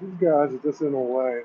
These guys are just in the way.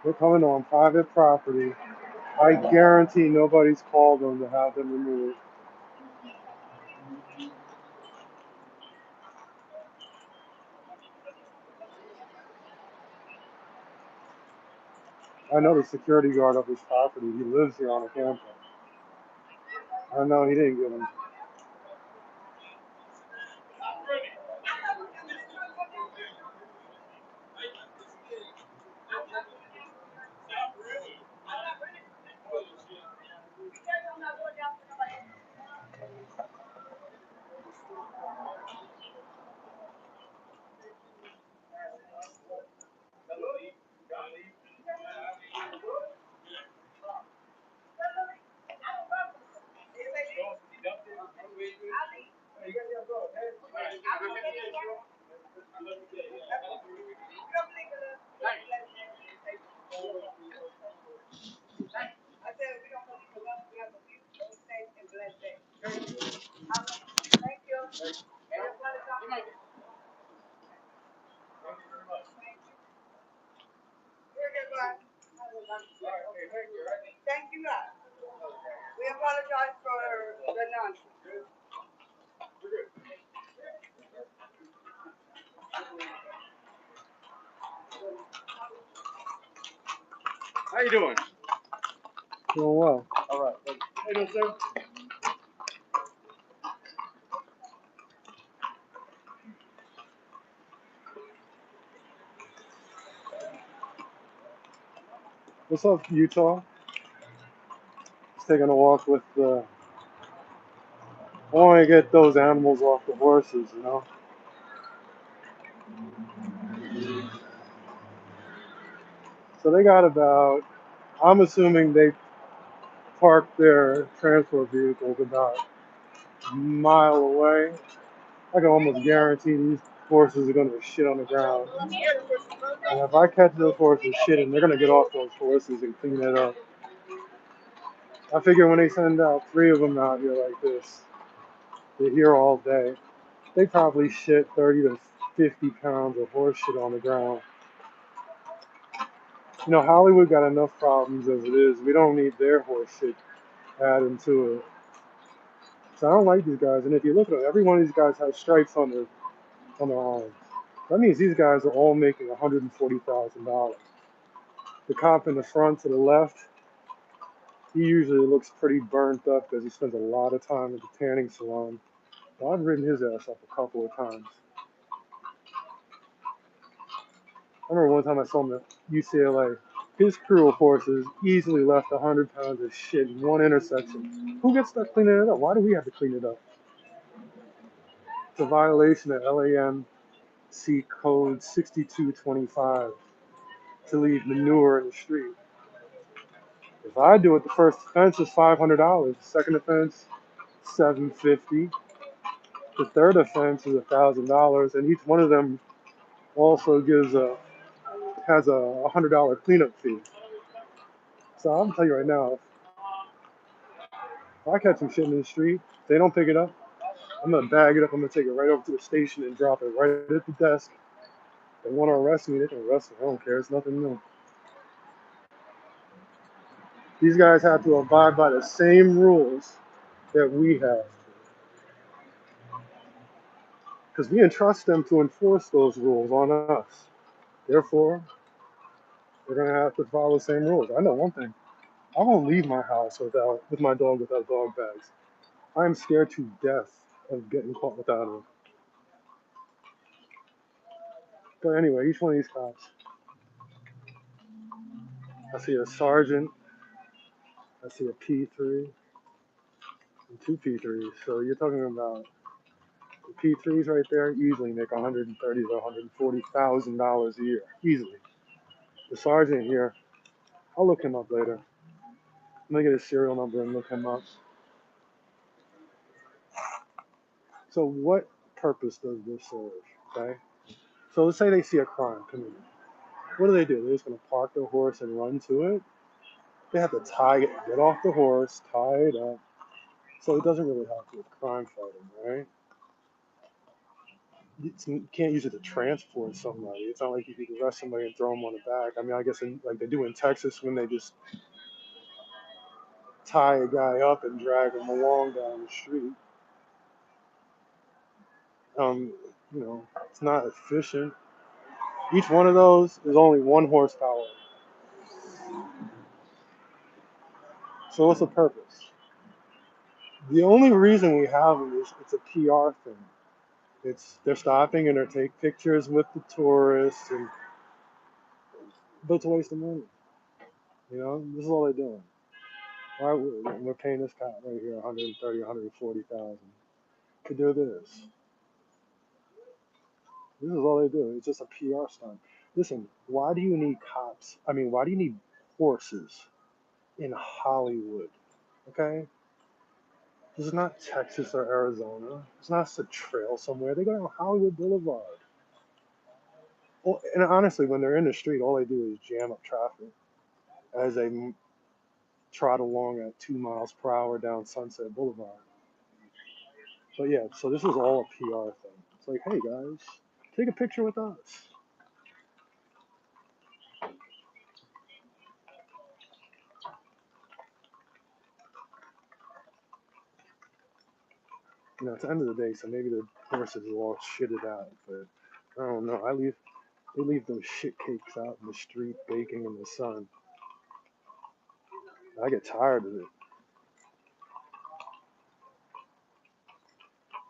They're coming on private property. I guarantee nobody's called them to have them removed. I know the security guard of his property. He lives here on a campus. I know he didn't get them. How you doing? Doing well. All right. How you doing, sir? What's up, Utah? Just taking a walk with the. I want to get those animals off the horses, you know. So they got about. I'm assuming they parked their transport vehicles about a mile away. I can almost guarantee these horses are going to shit on the ground. And if I catch those horses shitting, they're going to get off those horses and clean it up. I figure when they send out 3 of them out here like this, they're here all day. They probably shit 30 to 50 pounds of horse shit on the ground. You know, Hollywood got enough problems as it is. We don't need their horse shit added to it. So I don't like these guys. And if you look at them, every one of these guys has stripes on their arms. That means these guys are all making $140,000. The cop in the front to the left, he usually looks pretty burnt up because he spends a lot of time at the tanning salon. Well, I've ridden his ass up a couple of times. I remember one time I saw him at UCLA. His crew of horses easily left 100 pounds of shit in one intersection. Who gets stuck cleaning it up? Why do we have to clean it up? It's a violation of LAMC code 6225 to leave manure in the street. If I do it, the first offense is $500. The second offense, $750. The third offense is $1,000, and each one of them also has a $100 cleanup fee. So I'm gonna tell you right now, if I catch some shit in the street, they don't pick it up. I'm gonna bag it up. I'm gonna take it right over to the station and drop it right at the desk. They want to arrest me, they can arrest me. I don't care. It's nothing new. These guys have to abide by the same rules that we have, because we entrust them to enforce those rules on us. Therefore, they're gonna have to follow the same rules. I know one thing: I won't leave my house with my dog without dog bags. I am scared to death of getting caught without them. But anyway, each one of these cops, I see a sergeant, I see a P3, and two P3s. So you're talking about the P3s right there easily make $130,000 to $140,000 a year, easily. The sergeant here, I'll look him up later. I'm gonna get his serial number and look him up. So what purpose does this serve? Okay. So let's say they see a crime committed. What do? They're just gonna park their horse and run to it. They have to get off the horse, tie it up. So it doesn't really have to do with crime fighting, right? You can't use it to transport somebody. It's not like you could arrest somebody and throw them on the back. I mean, I guess like they do in Texas when they just tie a guy up and drag him along down the street. Um, it's not efficient. Each one of those is only 1 horsepower. So what's the purpose? The only reason we have them is it's a PR thing. They're stopping and they're taking pictures with the tourists, but it's a waste of money. This is all they're doing. All right, we're paying this cop right here 130, 140,000 to do this. This is all they do. It's just a PR stunt. Listen, why do you need cops? I mean, why do you need horses in Hollywood? Okay, this is not Texas or Arizona. It's not a trail somewhere. They go down Hollywood Boulevard. Well, and honestly, when they're in the street, all they do is jam up traffic as they trot along at 2 miles per hour down Sunset Boulevard. But yeah, so this is all a PR thing. It's like, hey guys, take a picture with us. It's the end of the day, so maybe the horses will all shit it out. But I don't know. They leave those shit cakes out in the street baking in the sun. I get tired of it.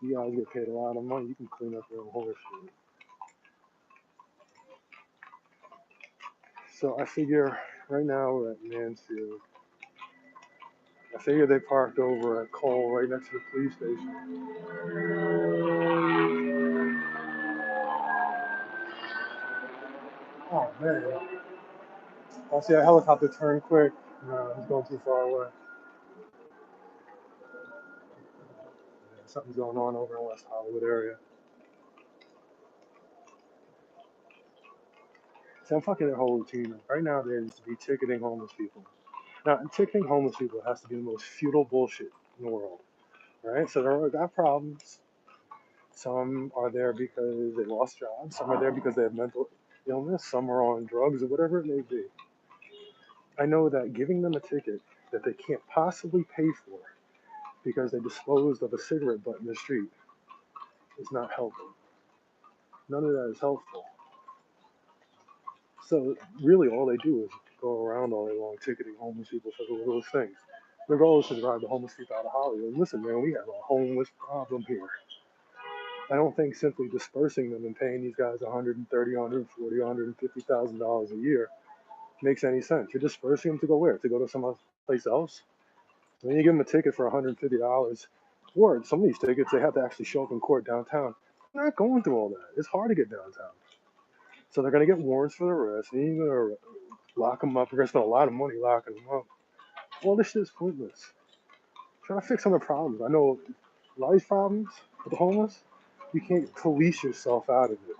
You guys get paid a lot of money. You can clean up your own horse shit. So I figure right now we're at Mansfield. I figure they parked over at Cole right next to the police station. Oh man. I see a helicopter turn quick. No, he's going too far away. Yeah, something's going on over in West Hollywood area. See, I'm fucking their whole routine up. Right now, there needs to be ticketing homeless people. Now, ticketing homeless people has to be the most futile bullshit in the world, right? So they've got problems. Some are there because they lost jobs. Some are there because they have mental illness. Some are on drugs or whatever it may be. I know that giving them a ticket that they can't possibly pay for because they disposed of a cigarette butt in the street is not helping. None of that is helpful. So really, all they do is go around all day long ticketing homeless people for the littlest things. Their goal is to drive the homeless people out of Hollywood. And listen, man, we have a homeless problem here. I don't think simply dispersing them and paying these guys 130, 140, 150,000 dollars a year makes any sense. You're dispersing them to go where? To go to some place else? When you give them a ticket for $150, or some of these tickets they have to actually show up in court downtown. They're not going through all that. It's hard to get downtown. So they're going to get warrants for the arrest, and you're going to lock them up. You're going to spend a lot of money locking them up. All this shit is pointless. Try to fix some of the problems. I know a lot of these problems with the homeless, you can't police yourself out of it.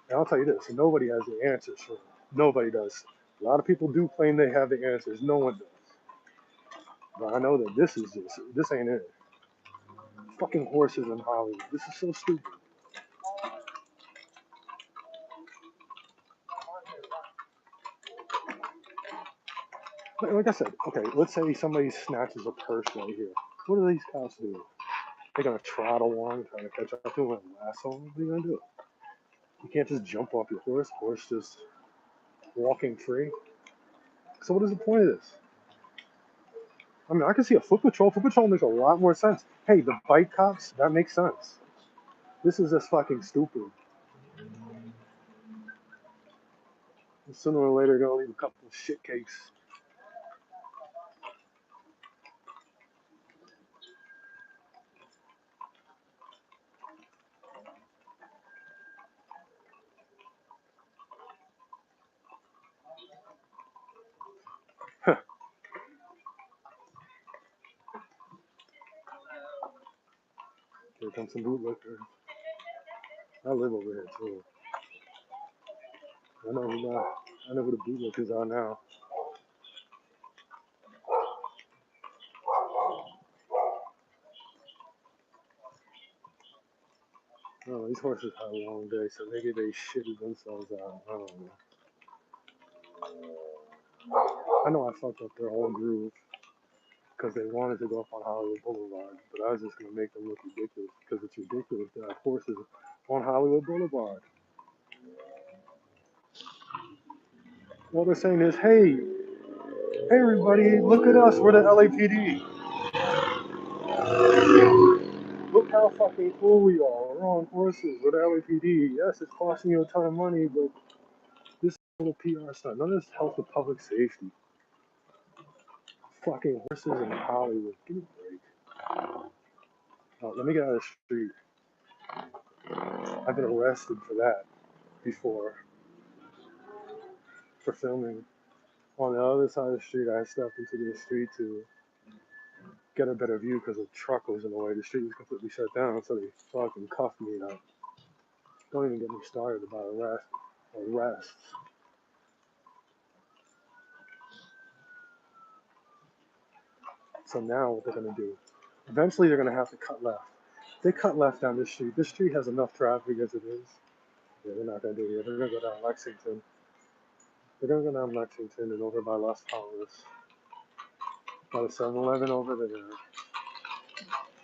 And I'll tell you this, nobody has the answers for it. Nobody does. A lot of people do claim they have the answers. No one does. But I know that this ain't it. Fucking horses in Hollywood. This is so stupid. Like I said, okay, let's say somebody snatches a purse right here. What do these cops do? They're gonna trot along, trying to catch up to him and lasso him. What are you gonna do? You can't just jump off your horse just walking free. So what is the point of this? I mean, I can see a foot patrol. Foot patrol makes a lot more sense. Hey, the bike cops, that makes sense. This is just fucking stupid. Sooner or later, they're gonna leave a couple of shit cakes. Here comes some bootlickers. I live over here too. I know who not. I know who the bootlickers are now. Oh, these horses had a long day, so maybe they shitted themselves out. I don't know. I know I fucked up their whole groove because they wanted to go up on Hollywood Boulevard, but I was just gonna make them look ridiculous because it's ridiculous to have horses on Hollywood Boulevard. All they're saying is, hey everybody, look at us, we're the LAPD. Look how fucking cool we are. We're on horses, we're the LAPD. Yes, it's costing you a ton of money, but this is a little PR stunt. None of this helps with public safety. Fucking horses in Hollywood. Give me a break. Oh, let me get out of the street. I've been arrested for that before, for filming. On the other side of the street, I stepped into the street to get a better view because a truck was in the way. The street was completely shut down, so they fucking cuffed me up. Don't even get me started about arrests. So now what they're gonna do? Eventually, they're gonna have to cut left. They cut left down this street. This street has enough traffic as it is. Yeah, they're not gonna do it. They're gonna go down Lexington. They're gonna go down Lexington and over by Las Palmas, by the 7-Eleven over there,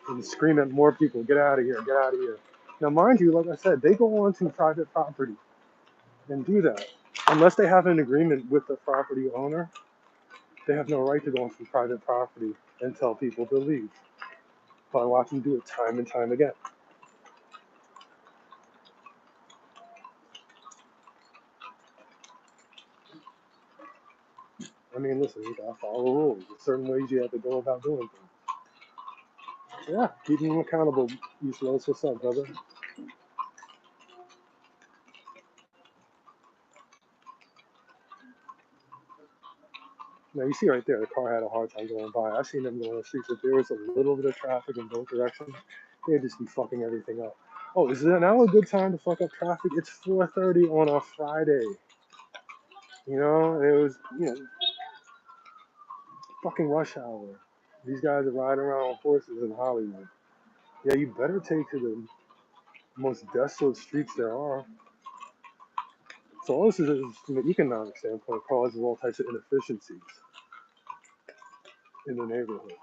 and scream at more people, get out of here, get out of here. Now, mind you, like I said, they go onto private property and do that. Unless they have an agreement with the property owner, they have no right to go onto private property and tell people to leave. But I watch them do it time and time again. I mean, listen, you gotta follow rules. There's certain ways you have to go about doing things. Yeah, keeping them accountable, East Los. What's up, brother? Now, you see right there, the car had a hard time going by. I've seen them go on the streets. If there was a little bit of traffic in both directions, they'd just be fucking everything up. Oh, is it now a good time to fuck up traffic? It's 4:30 on a Friday. You know, it was, fucking rush hour. These guys are riding around on horses in Hollywood. Yeah, you better take to the most desolate streets there are. So all this is from an economic standpoint causes all types of inefficiencies in the neighborhood.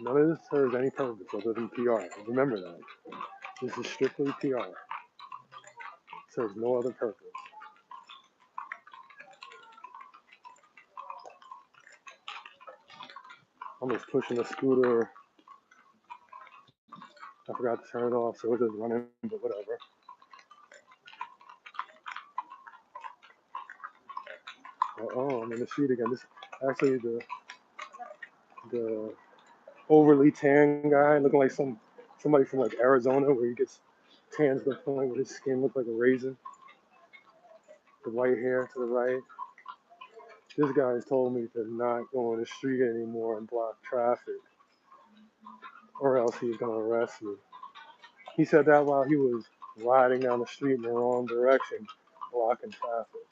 None of this serves any purpose other than PR. Remember that. This is strictly PR. It serves no other purpose. I'm just pushing a scooter. I forgot to turn it off, so it is running, but whatever. Oh, I'm in the street again. This actually the overly tan guy, looking like somebody from like Arizona, where he gets tanned to the point where his skin looks like a raisin. The white hair to the right. This guy has told me to not go on the street anymore and block traffic, or else he's gonna arrest me. He said that while he was riding down the street in the wrong direction, blocking traffic.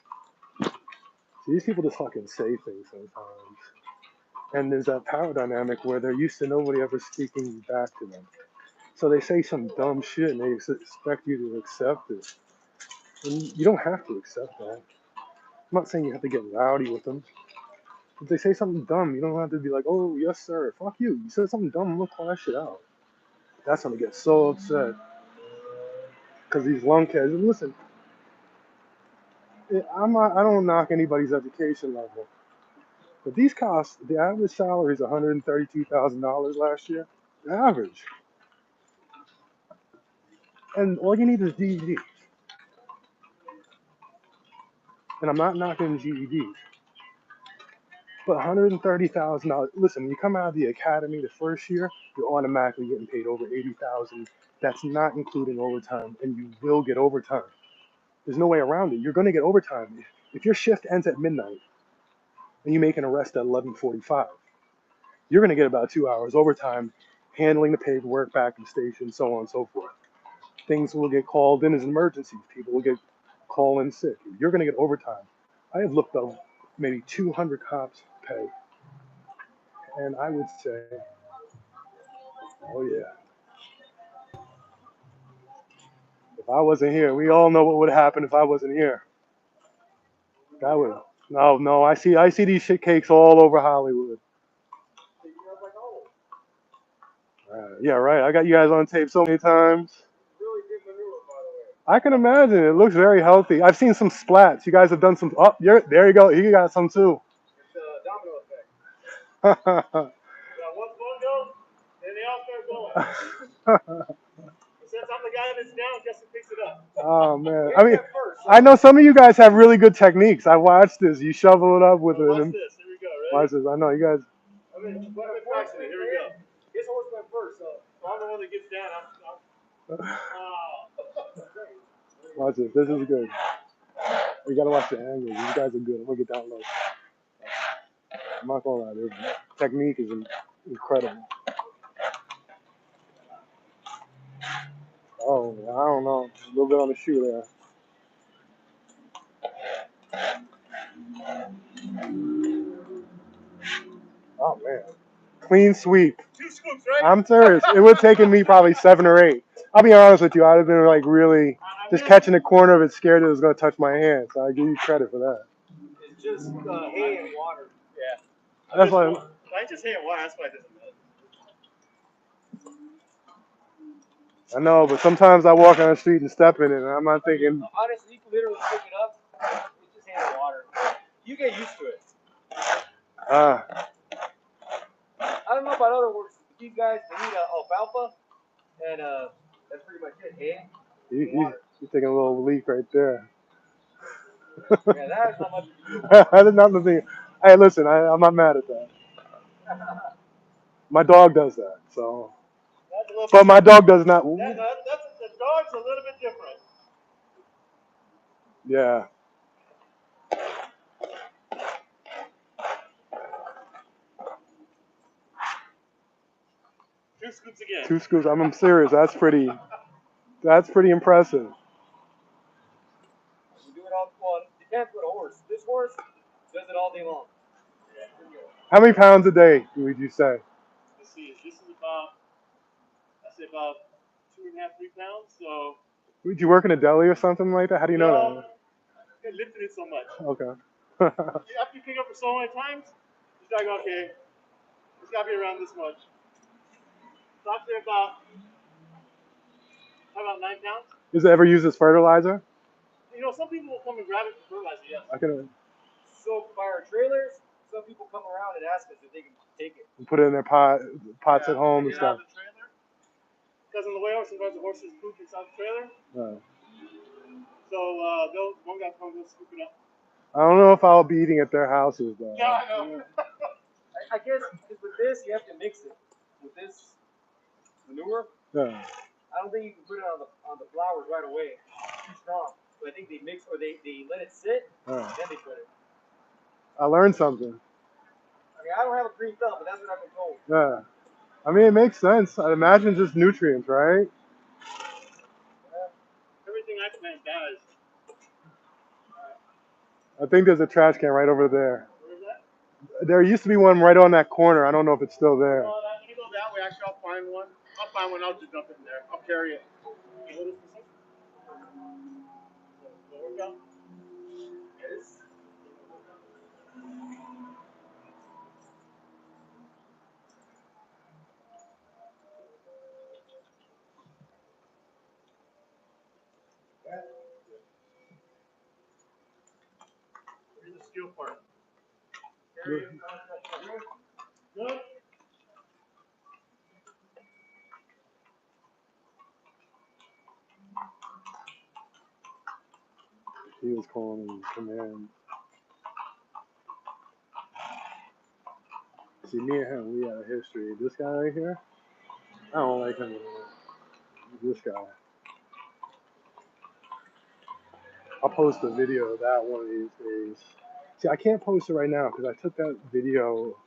See, these people just fucking say things sometimes. And there's that power dynamic where they're used to nobody ever speaking back to them. So they say some dumb shit and they expect you to accept it. And you don't have to accept that. I'm not saying you have to get rowdy with them. If they say something dumb, you don't have to be like, oh, yes, sir. Fuck you. You said something dumb, I'm going to call that shit out. That's when they get so upset. Because these lunkheads, and listen, I don't knock anybody's education level. But these costs, the average salary is $132,000 last year. The average. And all you need is GED. And I'm not knocking GEDs. But $130,000. Listen, when you come out of the academy the first year, you're automatically getting paid over $80,000. That's not including overtime, and you will get overtime. There's no way around it. You're going to get overtime. If your shift ends at midnight and you make an arrest at 11:45, you're going to get about 2 hours overtime, handling the paperwork back to the station, so on and so forth. Things will get called in as emergencies. People will get called in sick. You're going to get overtime. I have looked up maybe 200 cops pay, and I would say, oh yeah, if I wasn't here, we all know what would happen if I wasn't here. That would, no, I see these shit cakes all over Hollywood. Yeah, right. I got you guys on tape so many times. Really good manure, by the way. I can imagine. It looks very healthy. I've seen some splats. You guys have done some. Oh, there you go. You got some too. It's a domino effect. Yeah, once one goes, then they all start going. And since I'm the guy that's down, Justin picks it up. Oh man. Here's I mean, that first. So I know some of you guys have really good techniques. I watched this. You shovel it up with watch an. this. Here we go. Ready? Watch this. I know you guys. I've been practicing it. Here we go. His horse went first, so I'm the one that gets down. Watch this. This is good. You gotta watch the angles. These guys are good. I'm gonna get down low. I'm not gonna lie. Their technique is incredible. Oh, I don't know. A little bit on the shoe there. Oh man. Clean sweep. 2 scoops, right? I'm serious. It would have taken me probably 7 or 8. I'll be honest with you. I'd have been like really just catching the corner of it, scared it was gonna touch my hand. So I give you credit for that. It's just hay and water. Yeah. That's why. I just hay and water. That's why it doesn't matter. I know, but sometimes I walk on the street and step in it, and I'm not thinking. Honestly, you can literally pick it up. It's just hay and water. You get used to it. I don't know about other works. These guys, they need alfalfa, and that's pretty much it. Hay. He's taking a little leak right there. Yeah, that is not much. I did not think. Hey, listen, I'm not mad at that. My dog does that, so. But my dog does not. The dog's a little bit different. Yeah. 2 scoops again. 2 scoops. I'm serious. That's pretty impressive. We do it all. Well, it depends what horse. This horse does it all day long. Yeah. How many pounds a day would you say? Let's see. This is about, I say about 2.5, 3 pounds. So. Would you work in a deli or something like that? How do you know that? I lifted it so much. Okay. After you pick up for so many times, you start going, okay, it's got to be around this much. Stock there about 9 pounds. Does it ever use as fertilizer? You know, some people will come and grab it for fertilizer. Yes. I can So by our trailers, some people come around and ask us if they can take it. put it in their pots at home and Get it out stuff. of the trailer. Because on the way over, sometimes the horses poop inside the trailer. So one guy comes and scoop it up. I don't know if I'll be eating at their houses though. Yeah, I know. I guess because with this you have to mix it with this manure. Yeah. I don't think you can put it on the flowers right away. It's too strong. So I think they mix or they let it sit, Yeah. and then they put it. I learned something. I mean, I don't have a green thumb, but that's what I've been told. Yeah. I mean, it makes sense. I imagine just nutrients, right? Everything I plant dies. I think there's a trash can right over there. Where is that? There used to be one right on that corner. I don't know if it's still there. When you go that way, actually, I'll find one. I'll just dump it in there. I'll carry it. You hold it for a second. The workout? Yes. Here's the steel part. Carry it. Good. He was calling me command. See, me and him, we have a history. This guy right here, I don't like him anymore. This guy. I'll post a video of that one of these days. See, I can't post it right now because I took that video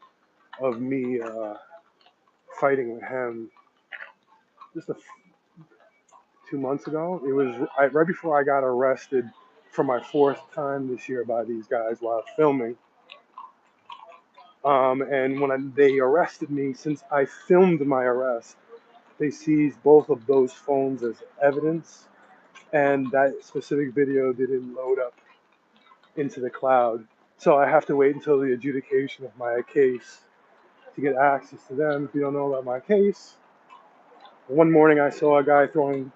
of me fighting with him just 2 months ago. It was right before I got arrested for my fourth time this year by these guys while filming. And when they arrested me, since I filmed my arrest, they seized both of those phones as evidence, and that specific video didn't load up into the cloud. So I have to wait until the adjudication of my case to get access to them. If you don't know about my case, one morning I saw a guy throwing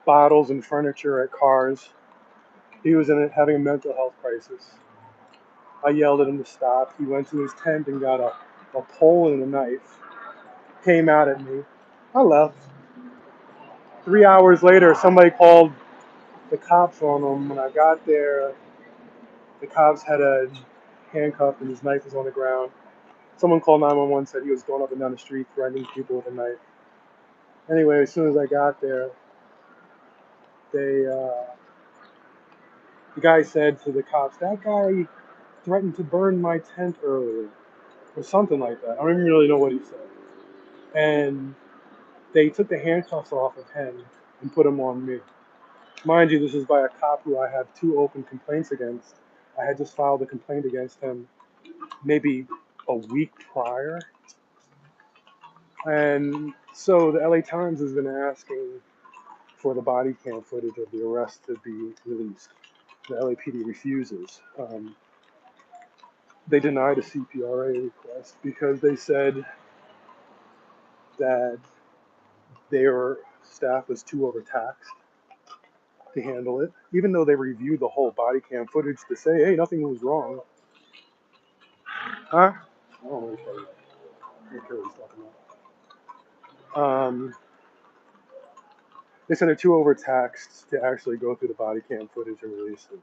bottles and furniture at cars. He was having a mental health crisis. I yelled at him to stop. He went to his tent and got a pole and a knife. Came out at me. I left. 3 hours later, somebody called the cops on him. When I got there, the cops had a handcuff and his knife was on the ground. Someone called 911, said he was going up and down the street threatening people with a knife. Anyway, as soon as I got there, the guy said to the cops, "That guy threatened to burn my tent earlier," or something like that. I don't even really know what he said. And they took the handcuffs off of him and put them on me. Mind you, this is by a cop who I have 2 open complaints against. I had just filed a complaint against him maybe a week prior. And so the LA Times has been asking for the body cam footage of the arrest to be released. The LAPD refuses. They denied a CPRA request because they said that their staff was too overtaxed to handle it, even though they reviewed the whole body cam footage to say, hey, nothing was wrong. Huh? I don't know what he's talking about. They said they're too overtaxed to actually go through the body cam footage and release it.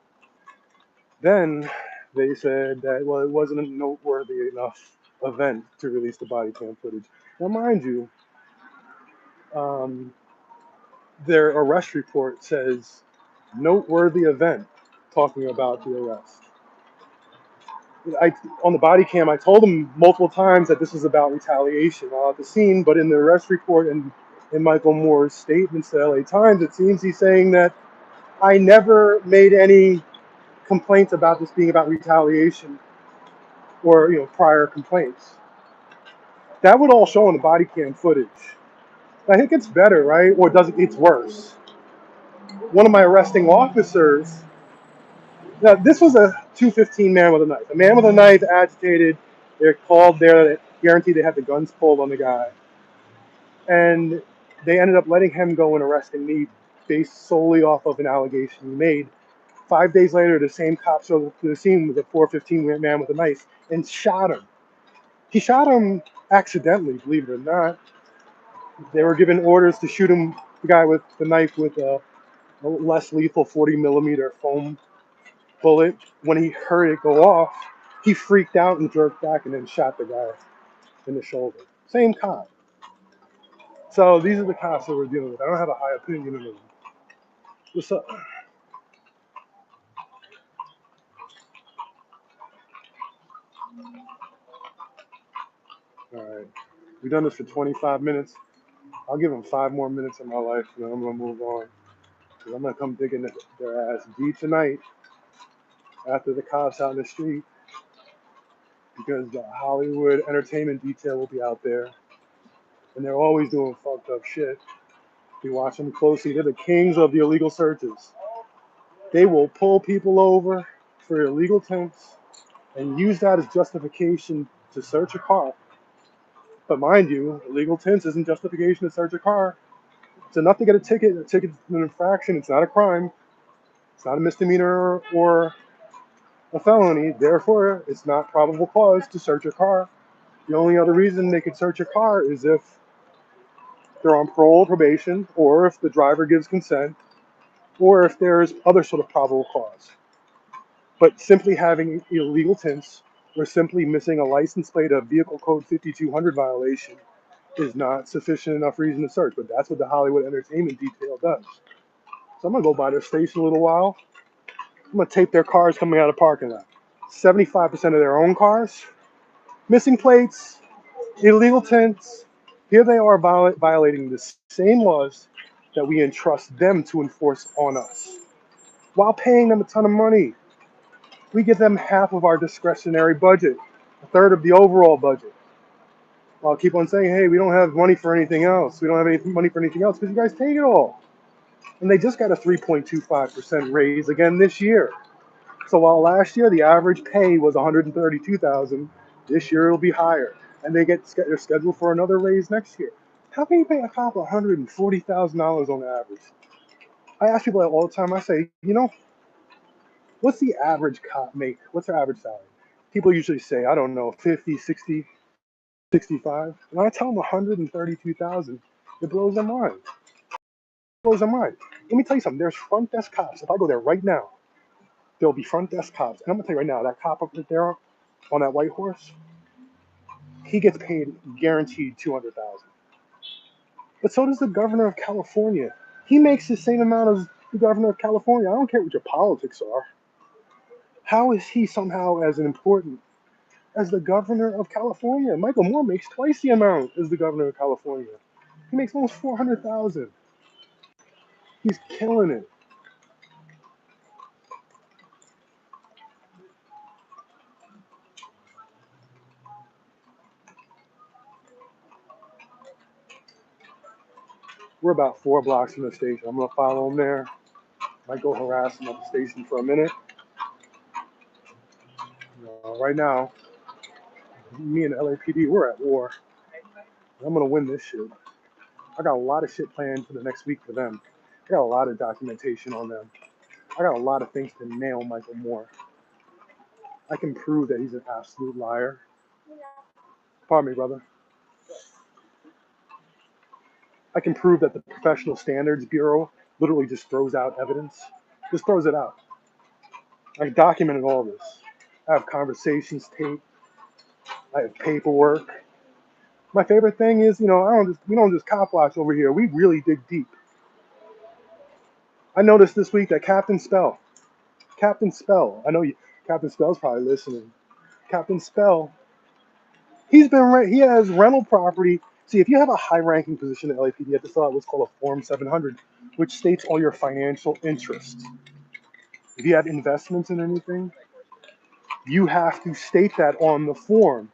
Then they said that, well, it wasn't a noteworthy enough event to release the body cam footage. Now, mind you, their arrest report says noteworthy event, talking about the arrest. On the body cam, I told them multiple times that this was about retaliation while at the scene, but in the arrest report and in Michael Moore's statements to LA Times, it seems he's saying that I never made any complaints about this being about retaliation or prior complaints. That would all show on the body cam footage. I think it's better, right? Or does it? It's worse. One of my arresting officers. Now, this was a 215 man with a knife. A man with a knife, agitated. They're called there. Guaranteed they had the guns pulled on the guy. And they ended up letting him go and arresting me based solely off of an allegation he made. 5 days later, the same cop showed up to the scene with a 415 man with a knife and shot him. He shot him accidentally, believe it or not. They were given orders to shoot him, the guy with the knife, with a less lethal 40 millimeter foam bullet. When he heard it go off, he freaked out and jerked back and then shot the guy in the shoulder. Same cop. So these are the cops that we're dealing with. I don't have a high opinion of them. What's up? All right. We've done this for 25 minutes. I'll give them 5 more minutes of my life, and then I'm gonna move on. Cause I'm gonna come digging their ass deep tonight after the cops out in the street, because the Hollywood entertainment detail will be out there, and they're always doing fucked up shit. If you watch them closely, they're the kings of the illegal searches. They will pull people over for illegal tints and use that as justification to search a car. But mind you, illegal tints isn't justification to search a car. It's enough to get a ticket. A ticket's an infraction. It's not a crime. It's not a misdemeanor or a felony. Therefore, it's not probable cause to search a car. The only other reason they could search a car is if they're on parole or probation, or if the driver gives consent, or if there's other sort of probable cause. But simply having illegal tints or simply missing a license plate, a vehicle code 5200 violation, is not sufficient enough reason to search. But that's what the Hollywood entertainment detail does. So I'm gonna go by their station a little while. I'm gonna tape their cars coming out of the parking lot. 75% of their own cars, missing plates, illegal tints. Here they are violating the same laws that we entrust them to enforce on us, while paying them a ton of money. We give them half of our discretionary budget, a third of the overall budget. I'll keep on saying, hey, we don't have money for anything else. We don't have any money for anything else because you guys take it all. And they just got a 3.25% raise again this year. So while last year the average pay was 132,000, this year it'll be higher, and they're scheduled for another raise next year. How can you pay a cop $140,000 on average? I ask people that all the time. I say, what's the average cop make? What's their average salary? People usually say, I don't know, 50, 60, 65. When I tell them 132,000, it blows their mind. It blows their mind. Let me tell you something. There's front desk cops. If I go there right now, there'll be front desk cops. And I'm gonna tell you right now, that cop up there on that white horse, he gets paid guaranteed 200,000. But so does the governor of California. He makes the same amount as the governor of California. I don't care what your politics are. How is he somehow as important as the governor of California? Michael Moore makes twice the amount as the governor of California. He makes almost 400,000. He's killing it. We're about 4 blocks from the station. I'm gonna follow him there. Might go harass him at the station for a minute. Right now, me and LAPD, we're at war. I'm gonna win this shit. I got a lot of shit planned for the next week for them. I got a lot of documentation on them. I got a lot of things to nail Michael Moore. I can prove that he's an absolute liar. Pardon me, brother. I can prove that the Professional Standards Bureau literally just throws out evidence. Just throws it out. I documented all this. I have conversations taped. I have paperwork. My favorite thing is, we don't just cop watch over here. We really dig deep. I noticed this week that Captain Spell, I know you, Captain Spell's probably listening. Captain Spell, he has rental property. See, if you have a high-ranking position at LAPD, you have to fill out what's called a Form 700, which states all your financial interests. If you have investments in anything, you have to state that on the form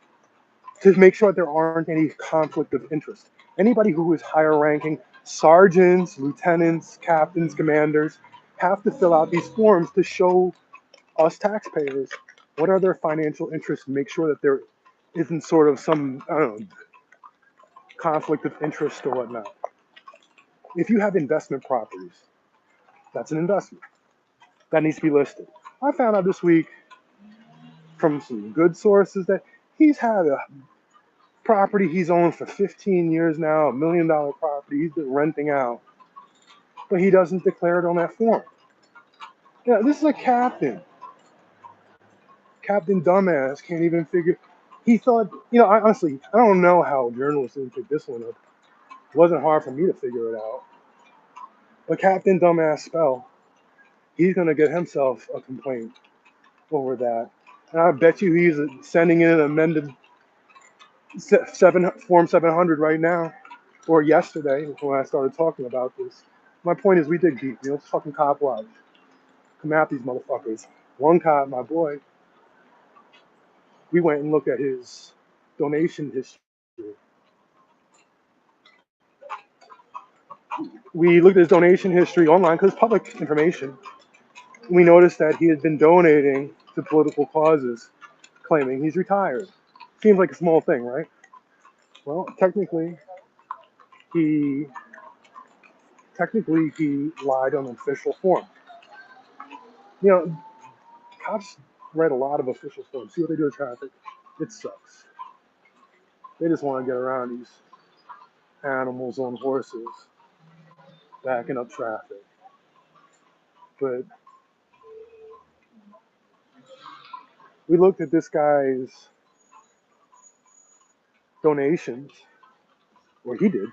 to make sure that there aren't any conflict of interest. Anybody who is higher ranking, sergeants, lieutenants, captains, commanders, have to fill out these forms to show us taxpayers what are their financial interests, make sure that there isn't sort of some, I don't know, conflict of interest or whatnot. If you have investment properties, that's an investment that needs to be listed. I found out this week from some good sources that he's had a property he's owned for 15 years now, $1 million property he's been renting out, but he doesn't declare it on that form. Yeah, this is a captain. Captain Dumbass can't even figure. He thought, honestly, I don't know how journalists didn't pick this one up. It wasn't hard for me to figure it out. But Captain Dumbass spell, he's going to get himself a complaint over that. And I bet you he's sending in an amended Form 700 right now, or yesterday when I started talking about this. My point is, we dig deep. It's fucking cop watch. Come at these motherfuckers. One cop, my boy, we went and looked at his donation history. We looked at his donation history online because it's public information. We noticed that he had been donating to political causes, claiming he's retired. Seems like a small thing, right? Well, he he lied on official form. You know, cops write a lot of official forms. See what they do with traffic? It sucks. They just want to get around these animals on horses backing up traffic. But we looked at this guy's donations, or he did,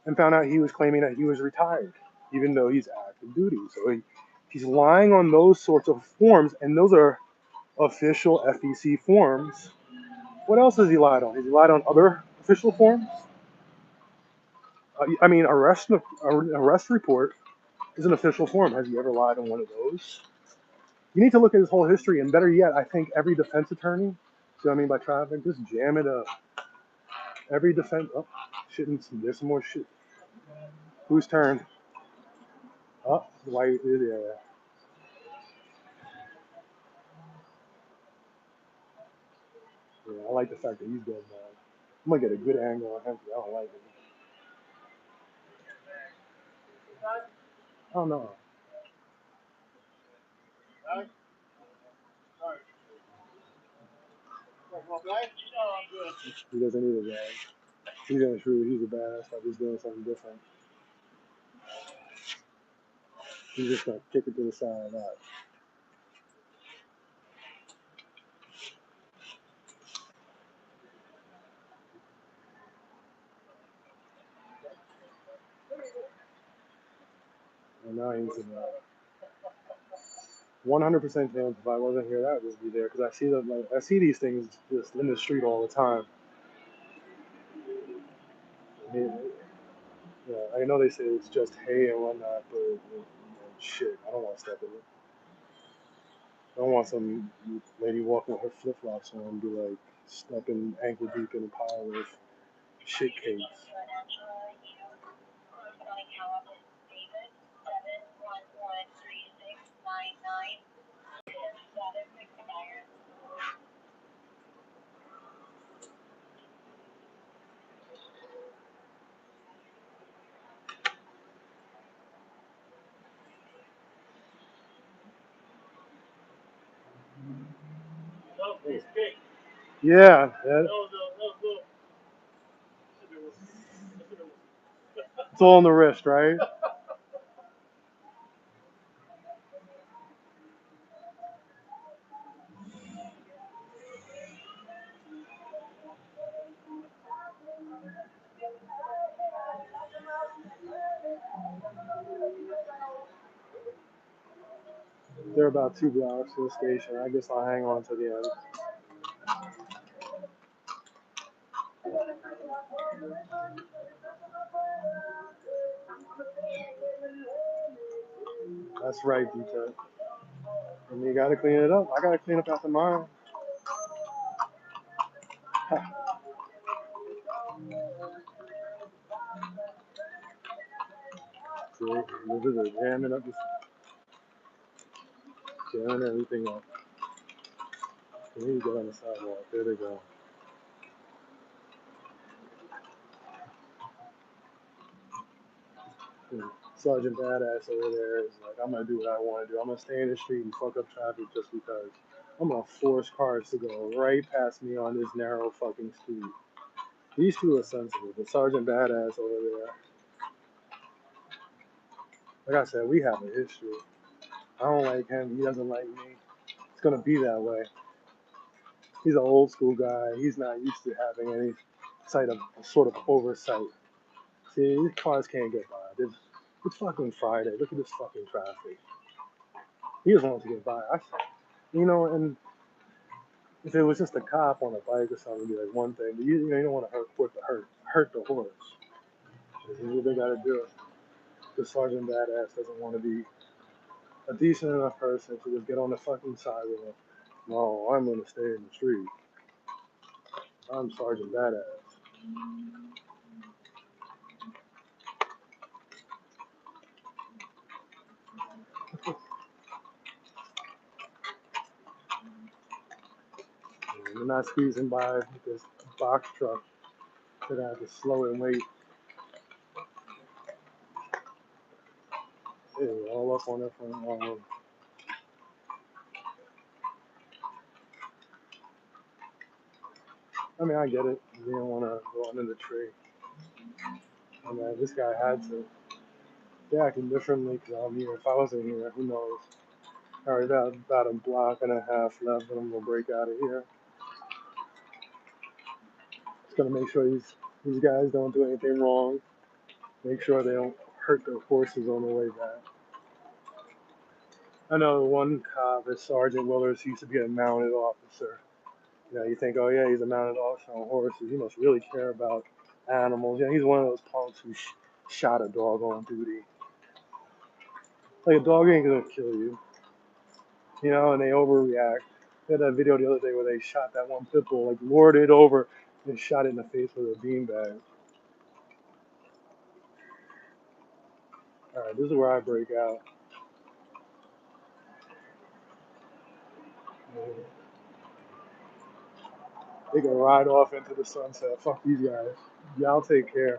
and found out he was claiming that he was retired, even though he's active duty. So he's lying on those sorts of forms, and those are official FEC forms. What else has he lied on? Has he lied on other official forms? I mean, arrest report is an official form. Has he ever lied on one of those? You need to look at his whole history, and better yet, I think every defense attorney, see what I mean by traffic, just jam it up. Every defense, oh, shit, there's some more shit. Whose turn? Oh, white, yeah. Yeah, I like the fact that he's dead now. I'm gonna get a good angle on him. I don't like it. I don't know. He doesn't need a guy. He's gonna shoot. He's a badass. Like he's doing something different. He's just gonna kick it to the side. Right. And now he's in 100% chance if I wasn't here, that would just be there because I see them. Like, I see these things just in the street all the time. I mean, yeah, I know they say it's just hay and whatnot, but shit, I don't want to step in it. I don't want some lady walking with her flip flops on and be like stepping ankle deep in a pile of shit cakes. Yeah, it's all on the wrist, right? They're about 2 blocks from the station. I guess I'll hang on to the end. That's right, D-Tech. And you gotta clean it up. I gotta clean up after mine. See, this is it, jamming up, jamming everything up. We need to get on the sidewalk. There they go. Sergeant Badass over there is like, I'm gonna do what I want to do. I'm gonna stay in the street and fuck up traffic just because. I'm gonna force cars to go right past me on this narrow fucking street. These two are sensitive, but Sergeant Badass over there, like I said, we have a history. I don't like him. He doesn't like me. It's gonna be that way. He's an old school guy. He's not used to having any sort of oversight. See, these cars can't get by. It's fucking Friday. Look at this fucking traffic. He just wants to get by. And if it was just a cop on a bike or something, it'd be like one thing. But you don't want to hurt the horse. This is what they got to do. The Sergeant Badass doesn't want to be a decent enough person to just get on the fucking sidewalk. No, I'm gonna stay in the street. I'm Sergeant Badass. We're not squeezing by with this box truck that I have to slow and wait. Hey, all up on that front. I mean, I get it. You don't want to go under the tree. I mean, this guy had to. They're acting differently because I'm here. If I wasn't here, who knows? All right, about a block and a half left, and I'm gonna break out of here. Just gonna make sure these guys don't do anything wrong. Make sure they don't hurt their horses on the way back. I know one cop is Sergeant Willers. He used to be a mounted officer. You think, oh yeah, he's a mounted officer on horses. He must really care about animals. He's one of those punks who shot a dog on duty. Like a dog ain't gonna kill you, and they overreact. They had that video the other day where they shot that one pit bull, like lured it over and shot it in the face with a beanbag. All right, this is where I break out. They can ride off into the sunset. Fuck these guys. Y'all take care.